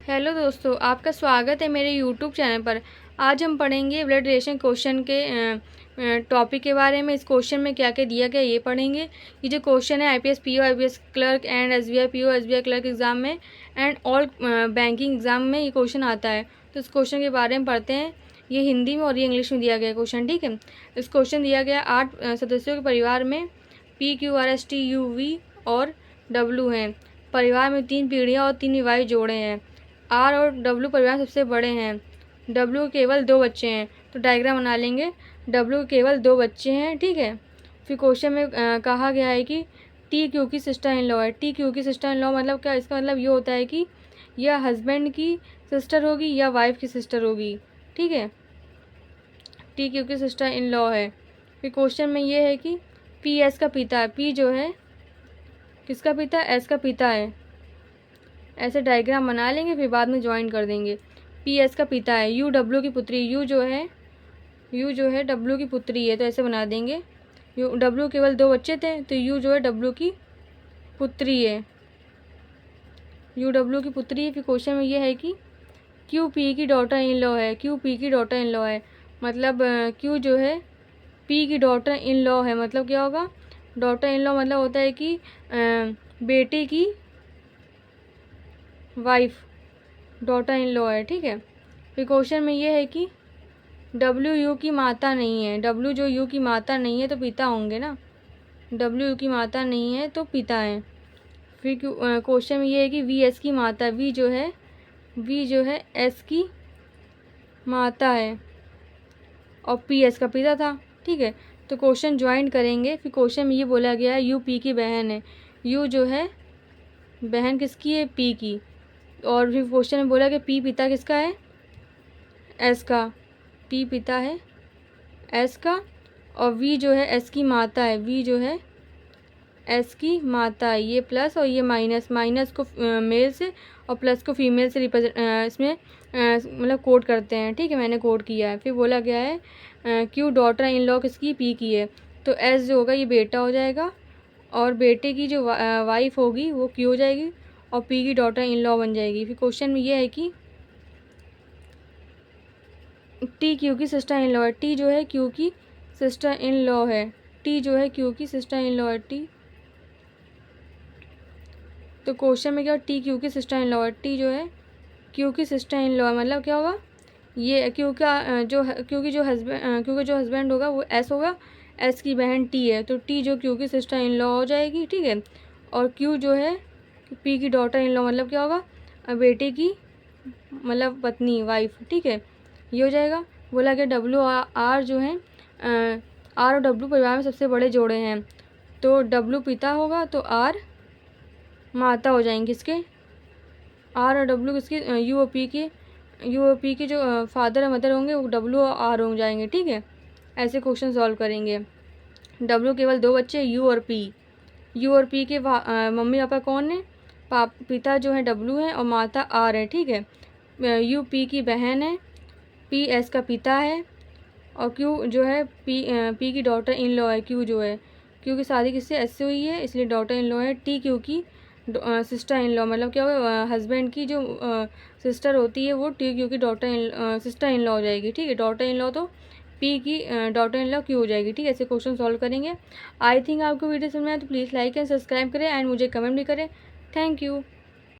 Hello दोस्तों, आपका स्वागत है मेरे यूट्यूब चैनल पर। आज हम पढ़ेंगे ब्लड रिलेशन क्वेश्चन के टॉपिक के बारे में। इस क्वेश्चन में क्या क्या दिया गया ये पढ़ेंगे। ये जो क्वेश्चन है IPS PO IPS clerk and SBI PO SBI clerk exam में एंड ऑल बैंकिंग एग्जाम में ये क्वेश्चन आता है। तो इस क्वेश्चन के बारे में पढ़ते हैं। ये हिंदी में और ये इंग्लिश में दिया गया क्वेश्चन, ठीक है। इस क्वेश्चन दिया गया 8 सदस्यों के परिवार में PQRSTUV और W हैं। परिवार में 3 पीढ़ियाँ और 3 विवाहित जोड़े हैं। आर और डब्लू परिवार सबसे बड़े हैं। डब्लू के केवल 2 बच्चे हैं। तो डायग्राम बना लेंगे। डब्लू के केवल 2 बच्चे हैं, ठीक है। फिर क्वेश्चन में कहा गया है कि टी क्यू की सिस्टर इन लॉ है। टी क्यू की सिस्टर इन लॉ मतलब क्या? इसका मतलब ये होता है कि या हस्बैंड की सिस्टर होगी या वाइफ की सिस्टर होगी, ठीक है। टी क्यू की सिस्टर इन लॉ है। फिर क्वेश्चन में ये है कि पी एस का पिता है। पी जो है किसका पिता है? एस का पिता है। ऐसे डायग्राम बना लेंगे, फिर बाद में ज्वाइन कर देंगे। पी एस का पिता है। यू डब्ल्यू की पुत्री। यू जो है डब्ल्यू की पुत्री है, तो ऐसे बना देंगे। यू डब्ल्यू केवल 2 बच्चे थे, तो यू जो है डब्ल्यू की पुत्री है। यू डब्ल्यू की पुत्री है। फिर क्वेश्चन में ये है कि क्यू पी की डॉटर इन लॉ है। क्यू पी की डॉटर इन लॉ है मतलब क्यू जो है पी की डॉटर इन लॉ है। मतलब क्या होगा? डॉटर इन लॉ मतलब होता है कि बेटे की वाइफ डॉटर इन लॉ है, ठीक है। फिर क्वेश्चन में ये है कि डब्ल्यू यू की माता नहीं है। डब्ल्यू जो यू की माता नहीं है तो पिता होंगे ना। डब्ल्यू यू की माता नहीं है तो पिता हैं। फिर क्वेश्चन में ये है कि वी एस की माता। वी जो है एस की माता है और पी एस का पिता था, ठीक है। तो क्वेश्चन ज्वाइन करेंगे। फिर क्वेश्चन में ये बोला गया है यू पी की बहन है। यू जो है बहन किसकी है? पी की। और फिर क्वेश्चन में बोला कि पी पिता किसका है? एस का। पी पिता है एस का। और वी जो है एस की माता है। वी जो है एस की माता है। ये प्लस और ये माइनस। माइनस को मेल से और प्लस को फीमेल से रिप्रेजेंट इसमें मतलब कोड करते हैं, ठीक है। मैंने कोड किया है। फिर बोला गया है क्यू डॉटर इन लॉ किसकी? पी की है। तो एस जो होगा ये बेटा हो जाएगा और बेटे की जो वाइफ होगी वो क्यू हो जाएगी और पी की डॉटर इन लॉ बन जाएगी। फिर क्वेश्चन में ये है कि टी क्यू की सिस्टर इन लॉ है। टी जो है क्यू की सिस्टर इन लॉ है। टी जो है क्यू की सिस्टर इन लॉ है। टी तो क्वेश्चन में क्या? टी क्यू की सिस्टर इन लॉ है। टी जो है क्यू की सिस्टर इन लॉ है मतलब क्या होगा? ये क्यू का क्यू की जो हस्बैंड होगा वो एस होगा। एस की बहन टी है, तो टी जो क्यू की सिस्टर इन लॉ हो जाएगी, ठीक है। और क्यू जो है पी की डॉटर इन लॉ मतलब क्या होगा? बेटे की मतलब पत्नी, वाइफ, ठीक है। ये हो जाएगा। बोला गया डब्ल्यू आर जो है आर और डब्ल्यू परिवार में सबसे बड़े जोड़े हैं। तो डब्ल्यू पिता होगा तो आर माता हो जाएंगे किसके? आर और डब्ल्यू किसके? यू और पी के जो फादर और मदर होंगे वो डब्ल्यू और आर हो जाएंगे, ठीक है। ऐसे क्वेश्चन सॉल्व करेंगे। डब्ल्यू केवल 2 बच्चे यू और पी। यू और पी के मम्मी पापा कौन है? पिता जो है डब्ल्यू है और माता आर है, ठीक है। यू पी की बहन है। पी एस का पिता है और क्यू जो है पी की डॉटर इन लॉ है। क्यू जो है क्यू की शादी किससे? एस से हुई है, इसलिए डॉटर इन लॉ है। टी क्यू की सिस्टर इन लॉ मतलब क्या होगा? हस्बैंड की जो सिस्टर होती है वो टी क्यू की सिस्टर इन लॉ हो जाएगी, ठीक है। डॉटर इन लॉ तो पी की डॉटर इन लॉ क्यू हो जाएगी, ठीक है। ऐसे क्वेश्चन सॉल्व करेंगे। आई थिंक आपको वीडियो समझ में आए तो प्लीज़ लाइक एंड सब्सक्राइब करें एंड मुझे कमेंट भी करें। Thank you.